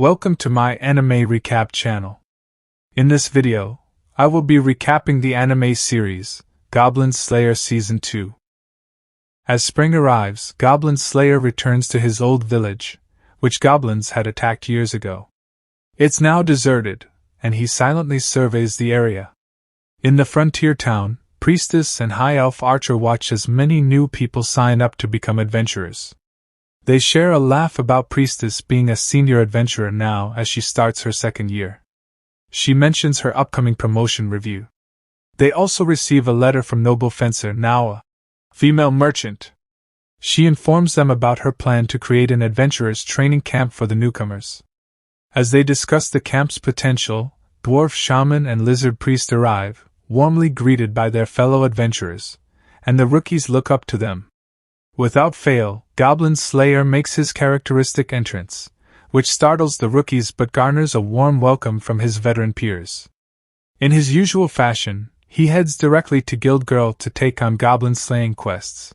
Welcome to my anime recap channel. In this video, I will be recapping the anime series, Goblin Slayer Season 2. As spring arrives, Goblin Slayer returns to his old village, which goblins had attacked years ago. It's now deserted, and he silently surveys the area. In the frontier town, Priestess and High Elf Archer watch as many new people sign up to become adventurers. They share a laugh about Priestess being a senior adventurer now as she starts her second year. She mentions her upcoming promotion review. They also receive a letter from noble fencer Nawa, female merchant. She informs them about her plan to create an adventurers training camp for the newcomers. As they discuss the camp's potential, Dwarf Shaman and Lizard Priest arrive, warmly greeted by their fellow adventurers, and the rookies look up to them. Without fail, Goblin Slayer makes his characteristic entrance, which startles the rookies but garners a warm welcome from his veteran peers. In his usual fashion, he heads directly to Guild Girl to take on goblin slaying quests.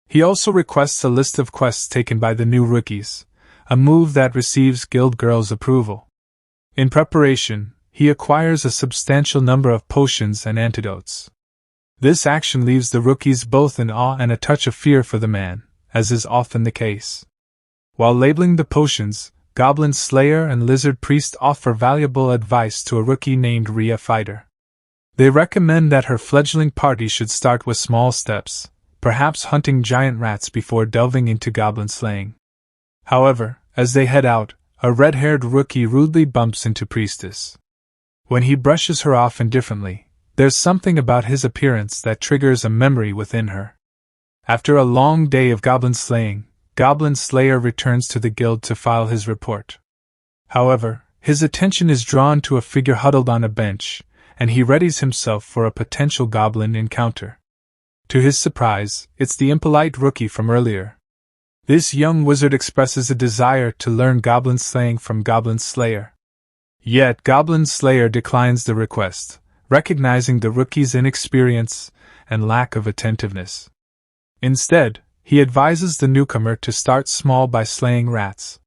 He also requests a list of quests taken by the new rookies, a move that receives Guild Girl's approval. In preparation, he acquires a substantial number of potions and antidotes. This action leaves the rookies both in awe and a touch of fear for the man, as is often the case. While labeling the potions, Goblin Slayer and Lizard Priest offer valuable advice to a rookie named Rhea Fighter. They recommend that her fledgling party should start with small steps, perhaps hunting giant rats before delving into goblin slaying. However, as they head out, a red-haired rookie rudely bumps into Priestess. When he brushes her off indifferently, there's something about his appearance that triggers a memory within her. After a long day of goblin slaying, Goblin Slayer returns to the guild to file his report. However, his attention is drawn to a figure huddled on a bench, and he readies himself for a potential goblin encounter. To his surprise, it's the impolite rookie from earlier. This young wizard expresses a desire to learn goblin slaying from Goblin Slayer. Yet Goblin Slayer declines the request, recognizing the rookie's inexperience and lack of attentiveness. Instead, he advises the newcomer to start small by slaying rats.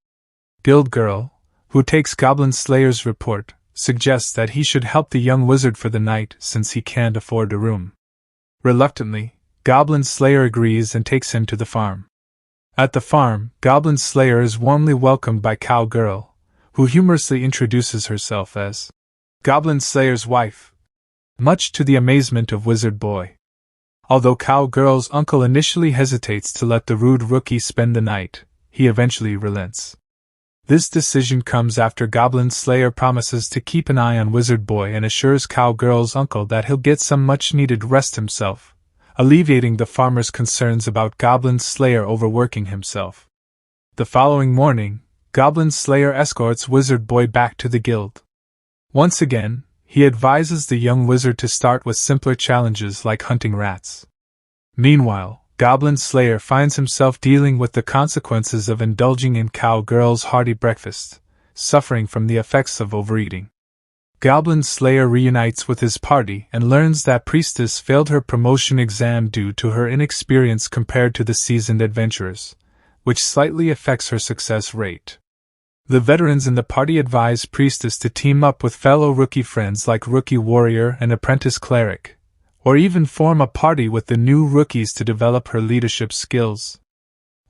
Guild Girl, who takes Goblin Slayer's report, suggests that he should help the young wizard for the night since he can't afford a room. Reluctantly, Goblin Slayer agrees and takes him to the farm. At the farm, Goblin Slayer is warmly welcomed by Cow Girl, who humorously introduces herself as Goblin Slayer's wife, much to the amazement of Wizard Boy. Although Cow Girl's uncle initially hesitates to let the rude rookie spend the night, he eventually relents. This decision comes after Goblin Slayer promises to keep an eye on Wizard Boy and assures Cow Girl's uncle that he'll get some much-needed rest himself, alleviating the farmer's concerns about Goblin Slayer overworking himself. The following morning, Goblin Slayer escorts Wizard Boy back to the guild. Once again, he advises the young wizard to start with simpler challenges like hunting rats. Meanwhile, Goblin Slayer finds himself dealing with the consequences of indulging in Cow Girl's hearty breakfast, suffering from the effects of overeating. Goblin Slayer reunites with his party and learns that Priestess failed her promotion exam due to her inexperience compared to the seasoned adventurers, which slightly affects her success rate. The veterans in the party advise Priestess to team up with fellow rookie friends like Rookie Warrior and Apprentice Cleric, or even form a party with the new rookies to develop her leadership skills.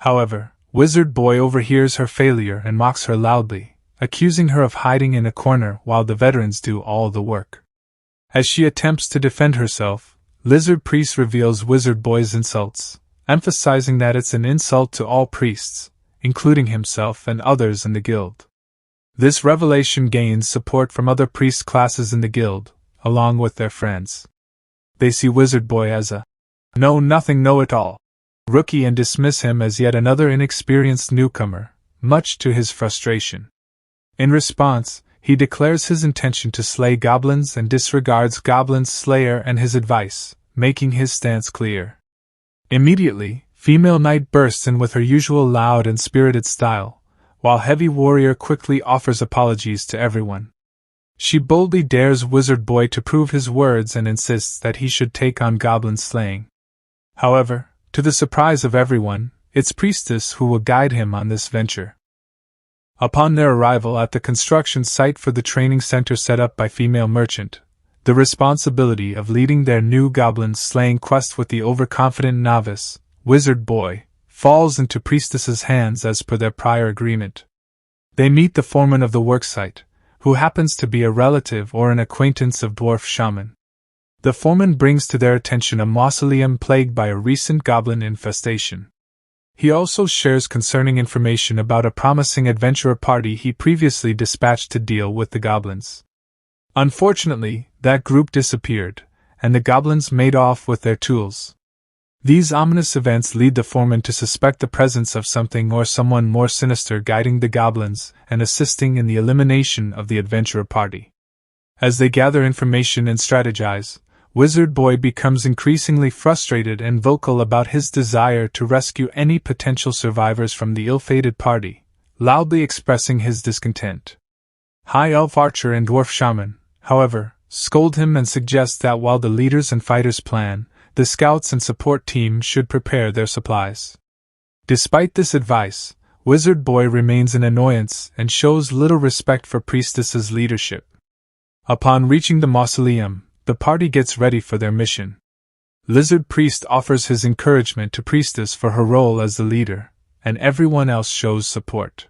However, Wizard Boy overhears her failure and mocks her loudly, accusing her of hiding in a corner while the veterans do all the work. As she attempts to defend herself, Lizard Priest reveals Wizard Boy's insults, emphasizing that it's an insult to all priests, including himself and others in the guild. This revelation gains support from other priest classes in the guild, along with their friends. They see Wizard Boy as a know-nothing know-it-all rookie and dismiss him as yet another inexperienced newcomer, much to his frustration. In response, he declares his intention to slay goblins and disregards Goblin Slayer and his advice, making his stance clear. Immediately, Female Knight bursts in with her usual loud and spirited style, while Heavy Warrior quickly offers apologies to everyone. She boldly dares Wizard Boy to prove his words and insists that he should take on goblin slaying. However, to the surprise of everyone, it's Priestess who will guide him on this venture. Upon their arrival at the construction site for the training center set up by female merchant, the responsibility of leading their new goblin slaying quest with the overconfident novice, wizard boy, falls into Priestess's hands as per their prior agreement. They meet the foreman of the worksite, who happens to be a relative or an acquaintance of Dwarf Shaman. The foreman brings to their attention a mausoleum plagued by a recent goblin infestation. He also shares concerning information about a promising adventurer party he previously dispatched to deal with the goblins. Unfortunately, that group disappeared, and the goblins made off with their tools. These ominous events lead the foreman to suspect the presence of something or someone more sinister guiding the goblins and assisting in the elimination of the adventurer party. As they gather information and strategize, Wizard Boy becomes increasingly frustrated and vocal about his desire to rescue any potential survivors from the ill-fated party, loudly expressing his discontent. High Elf Archer and Dwarf Shaman, however, scold him and suggest that while the leaders and fighters plan, the scouts and support team should prepare their supplies. Despite this advice, Wizard Boy remains an annoyance and shows little respect for Priestess's leadership. Upon reaching the mausoleum, the party gets ready for their mission. Lizard Priest offers his encouragement to Priestess for her role as the leader, and everyone else shows support.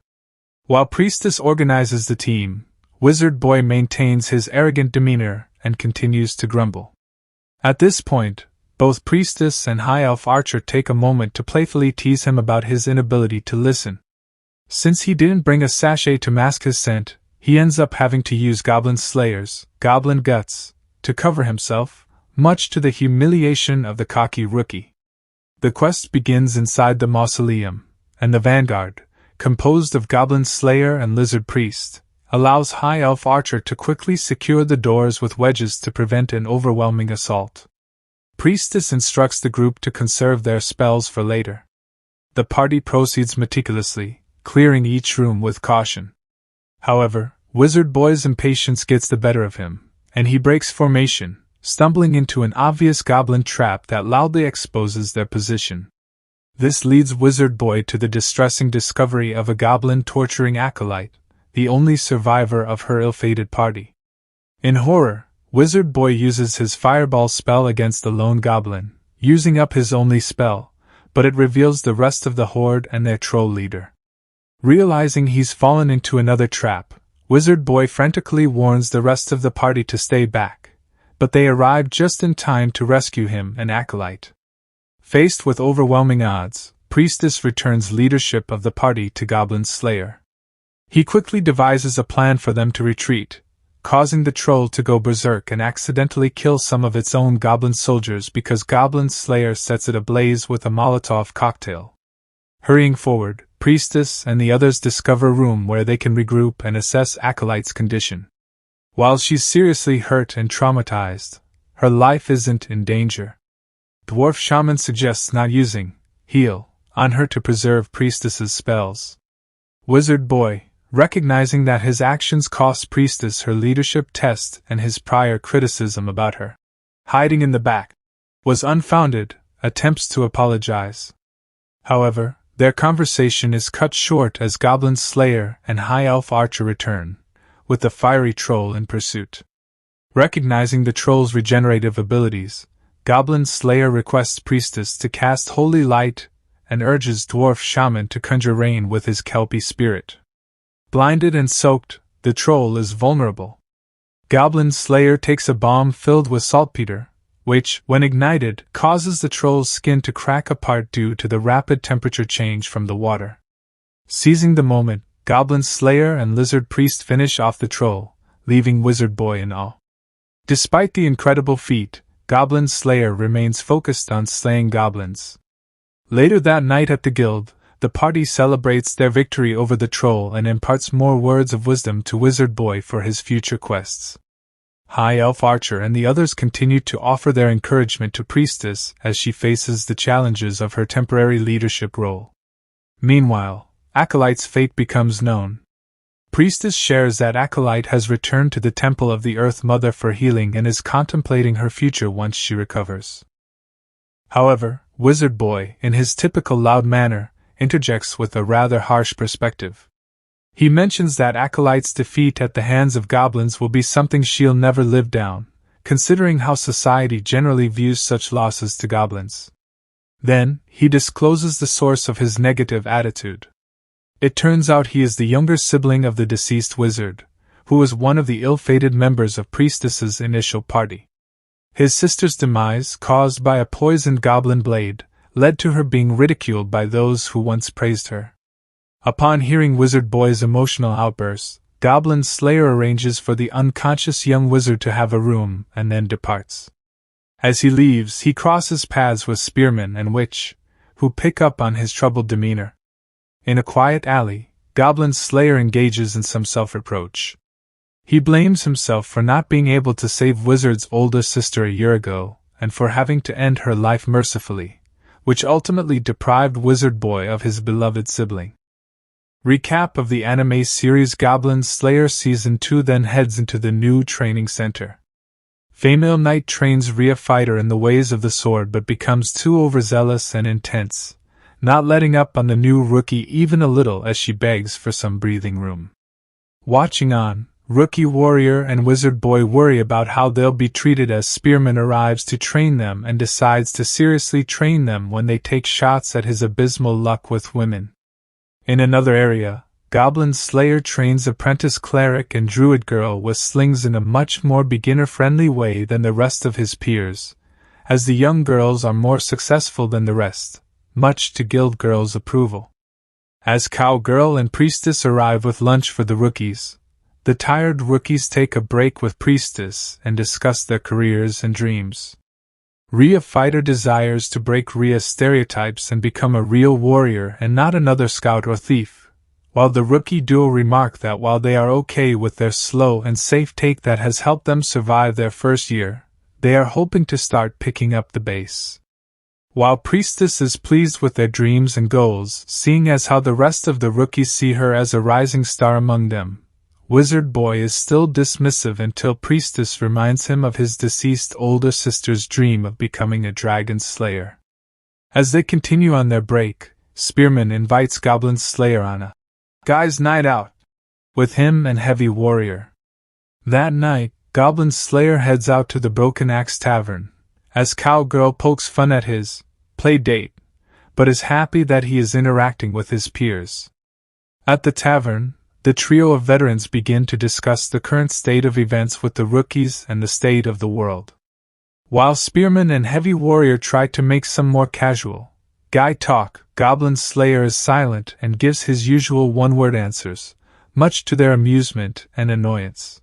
While Priestess organizes the team, Wizard Boy maintains his arrogant demeanor and continues to grumble. At this point, both Priestess and High Elf Archer take a moment to playfully tease him about his inability to listen. Since he didn't bring a sachet to mask his scent, he ends up having to use Goblin Slayer's goblin guts to cover himself, much to the humiliation of the cocky rookie. The quest begins inside the mausoleum, and the vanguard, composed of Goblin Slayer and Lizard Priest, allows High Elf Archer to quickly secure the doors with wedges to prevent an overwhelming assault. Priestess instructs the group to conserve their spells for later. The party proceeds meticulously, clearing each room with caution. However, Wizard Boy's impatience gets the better of him, and he breaks formation, stumbling into an obvious goblin trap that loudly exposes their position. This leads Wizard Boy to the distressing discovery of a goblin torturing acolyte, the only survivor of her ill-fated party. In horror, Wizard Boy uses his fireball spell against the lone goblin, using up his only spell, but it reveals the rest of the horde and their troll leader. Realizing he's fallen into another trap, Wizard Boy frantically warns the rest of the party to stay back, but they arrive just in time to rescue him and acolyte. Faced with overwhelming odds, Priestess returns leadership of the party to Goblin Slayer. He quickly devises a plan for them to retreat, causing the troll to go berserk and accidentally kill some of its own goblin soldiers because Goblin Slayer sets it ablaze with a Molotov cocktail. Hurrying forward, Priestess and the others discover a room where they can regroup and assess Acolyte's condition. While she's seriously hurt and traumatized, her life isn't in danger. Dwarf Shaman suggests not using heal on her to preserve Priestess's spells. Wizard Boy, recognizing that his actions cost Priestess her leadership test and his prior criticism about her hiding in the back was unfounded, attempts to apologize. However, their conversation is cut short as Goblin Slayer and High Elf Archer return, with the fiery troll in pursuit. Recognizing the troll's regenerative abilities, Goblin Slayer requests Priestess to cast Holy Light and urges Dwarf Shaman to conjure rain with his kelpie spirit. Blinded and soaked, the troll is vulnerable. Goblin Slayer takes a bomb filled with saltpeter, which, when ignited, causes the troll's skin to crack apart due to the rapid temperature change from the water. Seizing the moment, Goblin Slayer and Lizard Priest finish off the troll, leaving Wizard Boy in awe. Despite the incredible feat, Goblin Slayer remains focused on slaying goblins. Later that night at the guild, the party celebrates their victory over the troll and imparts more words of wisdom to Wizard Boy for his future quests. High Elf Archer and the others continue to offer their encouragement to Priestess as she faces the challenges of her temporary leadership role. Meanwhile, Acolyte's fate becomes known. Priestess shares that Acolyte has returned to the Temple of the Earth Mother for healing and is contemplating her future once she recovers. However, Wizard Boy, in his typical loud manner, interjects with a rather harsh perspective. He mentions that Acolyte's defeat at the hands of goblins will be something she'll never live down, considering how society generally views such losses to goblins. Then, he discloses the source of his negative attitude. It turns out he is the younger sibling of the deceased wizard, who was one of the ill-fated members of Priestess's initial party. His sister's demise, caused by a poisoned goblin blade, led to her being ridiculed by those who once praised her. Upon hearing Wizard Boy's emotional outburst, Goblin Slayer arranges for the unconscious young wizard to have a room and then departs. As he leaves, he crosses paths with Spearman and Witch, who pick up on his troubled demeanor. In a quiet alley, Goblin Slayer engages in some self-reproach. He blames himself for not being able to save Wizard's older sister a year ago, and for having to end her life mercifully, which ultimately deprived Wizard Boy of his beloved sibling. Recap of the anime series Goblin Slayer Season 2 then heads into the new training center. Female Knight trains Rhea Fighter in the ways of the sword but becomes too overzealous and intense, not letting up on the new rookie even a little as she begs for some breathing room. Watching on, Rookie Warrior and Wizard Boy worry about how they'll be treated as Spearman arrives to train them and decides to seriously train them when they take shots at his abysmal luck with women. In another area, Goblin Slayer trains apprentice cleric and druid girl with slings in a much more beginner-friendly way than the rest of his peers, as the young girls are more successful than the rest, much to guild girls' approval. As Cowgirl and Priestess arrive with lunch for the rookies, the tired rookies take a break with Priestess and discuss their careers and dreams. Rhea Fighter desires to break Rhea's stereotypes and become a real warrior and not another scout or thief, while the rookie duo remark that while they are okay with their slow and safe take that has helped them survive their first year, they are hoping to start picking up the pace. While Priestess is pleased with their dreams and goals, seeing as how the rest of the rookies see her as a rising star among them, Wizard Boy is still dismissive until Priestess reminds him of his deceased older sister's dream of becoming a dragon slayer. As they continue on their break, Spearman invites Goblin Slayer on a guys' night out with him and Heavy Warrior. That night, Goblin Slayer heads out to the Broken Axe Tavern, as Cowgirl pokes fun at his play date, but is happy that he is interacting with his peers. At the tavern, the trio of veterans begin to discuss the current state of events with the rookies and the state of the world. While Spearman and Heavy Warrior try to make some more casual guy talk, Goblin Slayer is silent and gives his usual one-word answers, much to their amusement and annoyance.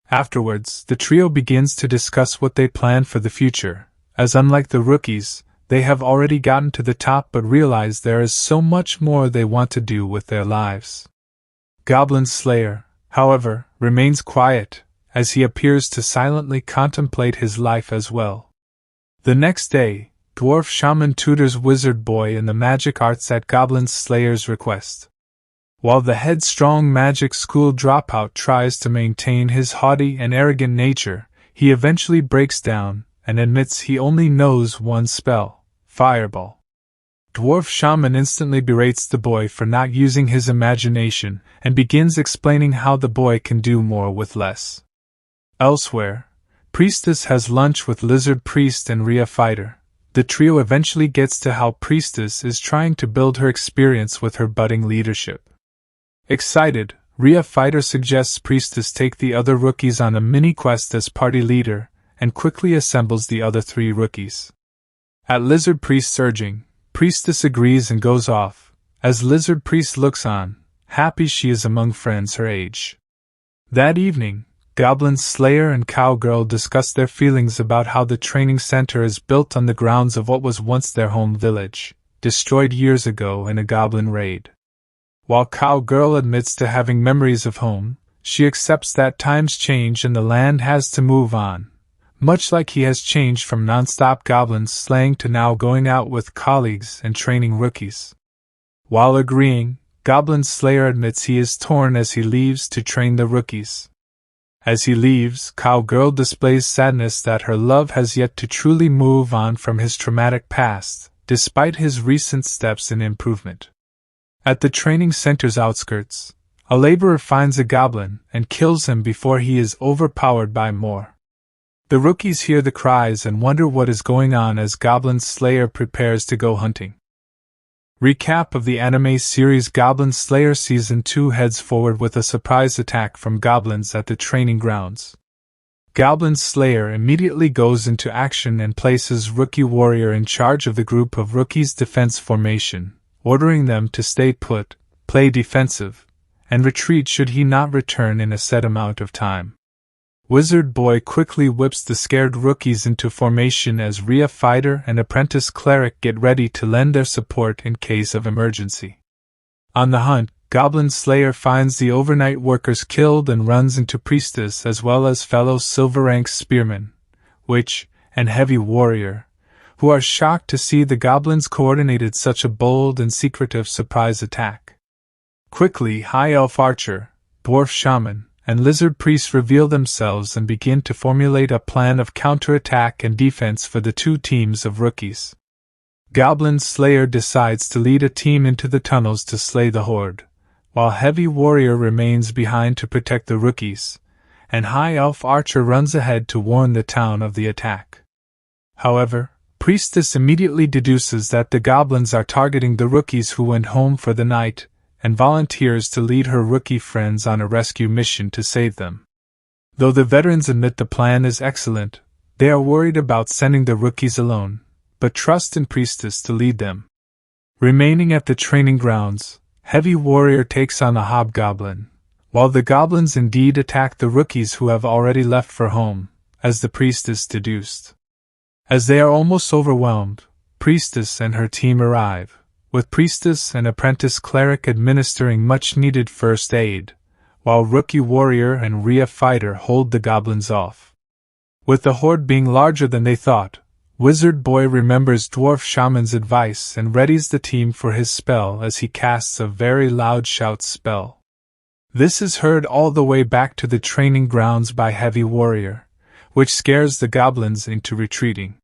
Afterwards, the trio begins to discuss what they plan for the future, as unlike the rookies, they have already gotten to the top but realize there is so much more they want to do with their lives. Goblin Slayer, however, remains quiet, as he appears to silently contemplate his life as well. The next day, Dwarf Shaman tutors Wizard Boy in the magic arts at Goblin Slayer's request. While the headstrong magic school dropout tries to maintain his haughty and arrogant nature, he eventually breaks down and admits he only knows one spell, Fireball. Dwarf Shaman instantly berates the boy for not using his imagination and begins explaining how the boy can do more with less. Elsewhere, Priestess has lunch with Lizard Priest and Rhea Fighter. The trio eventually gets to how Priestess is trying to build her experience with her budding leadership. Excited, Rhea Fighter suggests Priestess take the other rookies on a mini-quest as party leader, and quickly assembles the other three rookies. At Lizard Priest's urging, Priestess agrees and goes off, as Lizard Priest looks on, happy she is among friends her age. That evening, Goblin Slayer and Cowgirl discuss their feelings about how the training center is built on the grounds of what was once their home village, destroyed years ago in a goblin raid. While Cowgirl admits to having memories of home, she accepts that times change and the land has to move on, much like he has changed from non-stop goblin slaying to now going out with colleagues and training rookies. While agreeing, Goblin Slayer admits he is torn as he leaves to train the rookies. As he leaves, Cowgirl displays sadness that her love has yet to truly move on from his traumatic past, despite his recent steps in improvement. At the training center's outskirts, A laborer finds a goblin and kills him before he is overpowered by more. The rookies hear the cries and wonder what is going on as Goblin Slayer prepares to go hunting. Recap of the anime series. Goblin Slayer Season 2 heads forward with a surprise attack from goblins at the training grounds. Goblin Slayer immediately goes into action and places Rookie Warrior in charge of the group of rookies' defense formation, ordering them to stay put, play defensive, and retreat should he not return in a set amount of time. Wizard Boy quickly whips the scared rookies into formation as Rhea Fighter and Apprentice Cleric get ready to lend their support in case of emergency. On the hunt, Goblin Slayer finds the overnight workers killed and runs into Priestess as well as fellow Silver Rank Spearmen, Witch, and Heavy Warrior, who are shocked to see the goblins coordinated such a bold and secretive surprise attack. Quickly, High Elf Archer, Dwarf Shaman, and Lizard Priest reveal themselves and begin to formulate a plan of counterattack and defense for the two teams of rookies. Goblin Slayer decides to lead a team into the tunnels to slay the horde, while Heavy Warrior remains behind to protect the rookies, and High Elf Archer runs ahead to warn the town of the attack. However, Priestess immediately deduces that the goblins are targeting the rookies who went home for the night, and volunteers to lead her rookie friends on a rescue mission to save them. Though the veterans admit the plan is excellent, they are worried about sending the rookies alone, but trust in Priestess to lead them. Remaining at the training grounds, Heavy Warrior takes on a hobgoblin, while the goblins indeed attack the rookies who have already left for home, as the Priestess deduced. As they are almost overwhelmed, Priestess and her team arrive, with Priestess and Apprentice Cleric administering much-needed first aid, while Rookie Warrior and Rhea Fighter hold the goblins off. With the horde being larger than they thought, Wizard Boy remembers Dwarf Shaman's advice and readies the team for his spell as he casts a very loud shout spell. This is heard all the way back to the training grounds by Heavy Warrior, which scares the goblins into retreating.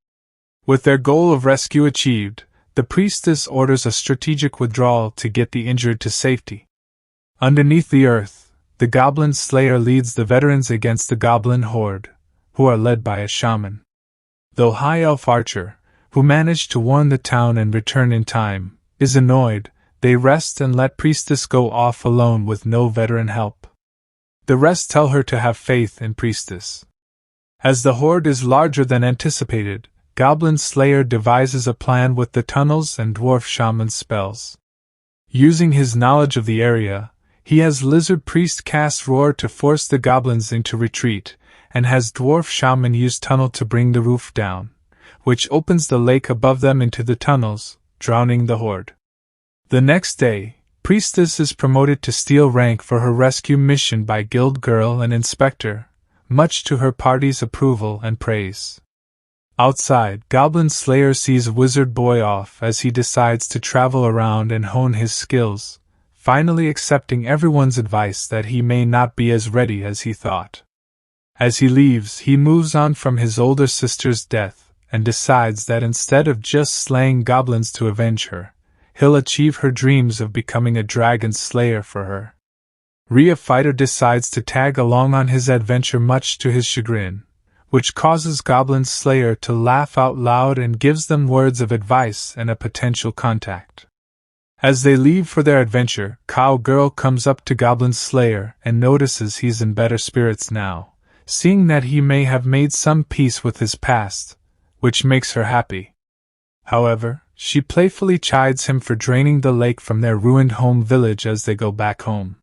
With their goal of rescue achieved, the Priestess orders a strategic withdrawal to get the injured to safety. Underneath the earth, the Goblin Slayer leads the veterans against the goblin horde, who are led by a shaman. Though High Elf Archer, who managed to warn the town and return in time, is annoyed, they rest and let Priestess go off alone with no veteran help. The rest tell her to have faith in Priestess. As the horde is larger than anticipated, Goblin Slayer devises a plan with the tunnels and Dwarf Shaman's spells. Using his knowledge of the area, he has Lizard Priest cast Roar to force the goblins into retreat, and has Dwarf Shaman use Tunnel to bring the roof down, which opens the lake above them into the tunnels, drowning the horde. The next day, Priestess is promoted to steel rank for her rescue mission by Guild Girl and Inspector, much to her party's approval and praise. Outside, Goblin Slayer sees Wizard Boy off as he decides to travel around and hone his skills, finally accepting everyone's advice that he may not be as ready as he thought. As he leaves, he moves on from his older sister's death and decides that instead of just slaying goblins to avenge her, he'll achieve her dreams of becoming a dragon slayer for her. Rhea Fighter decides to tag along on his adventure much to his chagrin, which causes Goblin Slayer to laugh out loud and gives them words of advice and a potential contact. As they leave for their adventure, Cowgirl comes up to Goblin Slayer and notices he's in better spirits now, seeing that he may have made some peace with his past, which makes her happy. However, she playfully chides him for draining the lake from their ruined home village as they go back home.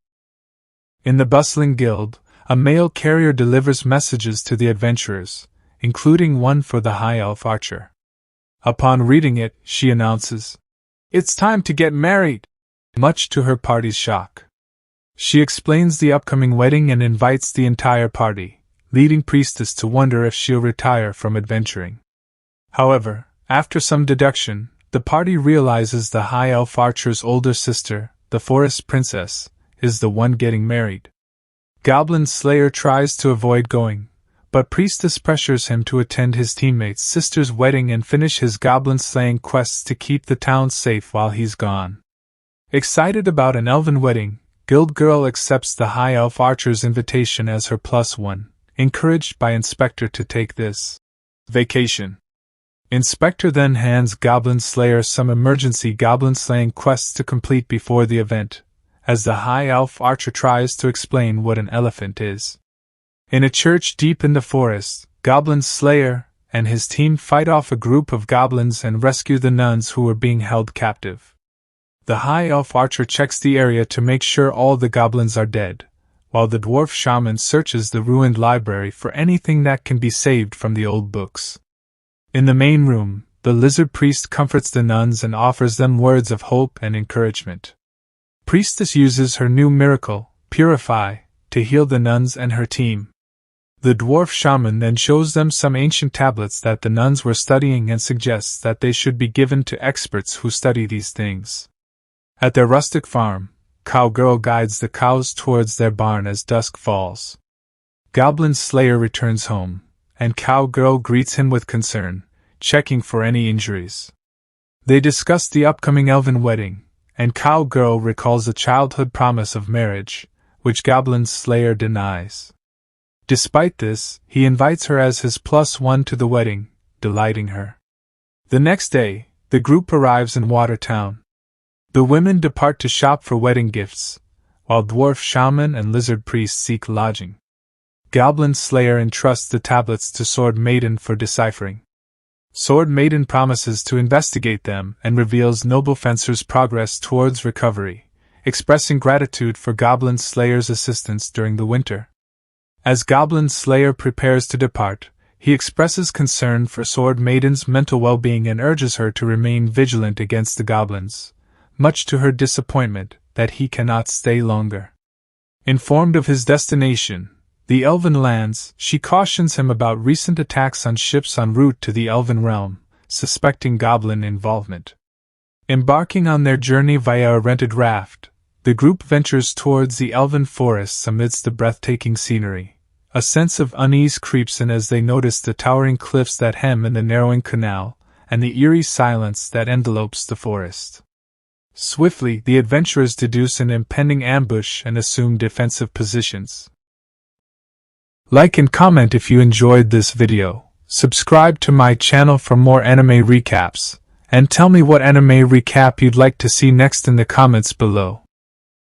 In the bustling guild, a mail carrier delivers messages to the adventurers, including one for the High Elf Archer. Upon reading it, she announces, "It's time to get married!" much to her party's shock. She explains the upcoming wedding and invites the entire party, leading Priestess to wonder if she'll retire from adventuring. However, after some deduction, the party realizes the High Elf Archer's older sister, the Forest Princess, is the one getting married. Goblin Slayer tries to avoid going, but Priestess pressures him to attend his teammate's sister's wedding and finish his goblin slaying quests to keep the town safe while he's gone. Excited about an elven wedding, Guild Girl accepts the High Elf Archer's invitation as her +1, encouraged by Inspector to take this vacation. Inspector then hands Goblin Slayer some emergency goblin slaying quests to complete before the event, as the High Elf Archer tries to explain what an elephant is. In a church deep in the forest, Goblin Slayer and his team fight off a group of goblins and rescue the nuns who were being held captive. The High Elf Archer checks the area to make sure all the goblins are dead, while the Dwarf Shaman searches the ruined library for anything that can be saved from the old books. In the main room, the lizard priest comforts the nuns and offers them words of hope and encouragement. Priestess uses her new miracle, Purify, to heal the nuns and her team. The Dwarf Shaman then shows them some ancient tablets that the nuns were studying and suggests that they should be given to experts who study these things. At their rustic farm, Cowgirl guides the cows towards their barn as dusk falls. Goblin Slayer returns home, and Cowgirl greets him with concern, checking for any injuries. They discuss the upcoming elven wedding, and Cowgirl recalls a childhood promise of marriage, which Goblin Slayer denies. Despite this, he invites her as his +1 to the wedding, delighting her. The next day, the group arrives in Watertown. The women depart to shop for wedding gifts, while Dwarf Shaman and Lizard Priest seek lodging. Goblin Slayer entrusts the tablets to Sword Maiden for deciphering. Sword Maiden promises to investigate them and reveals Noble Fencer's progress towards recovery, expressing gratitude for Goblin Slayer's assistance during the winter. As Goblin Slayer prepares to depart, he expresses concern for Sword Maiden's mental well-being and urges her to remain vigilant against the goblins, much to her disappointment that he cannot stay longer. Informed of his destination, the Elven lands, she cautions him about recent attacks on ships en route to the Elven realm, suspecting goblin involvement. Embarking on their journey via a rented raft, the group ventures towards the Elven forests amidst the breathtaking scenery. A sense of unease creeps in as they notice the towering cliffs that hem in the narrowing canal, and the eerie silence that envelopes the forest. Swiftly, the adventurers deduce an impending ambush and assume defensive positions. Like and comment if you enjoyed this video, subscribe to my channel for more anime recaps, and tell me what anime recap you'd like to see next in the comments below.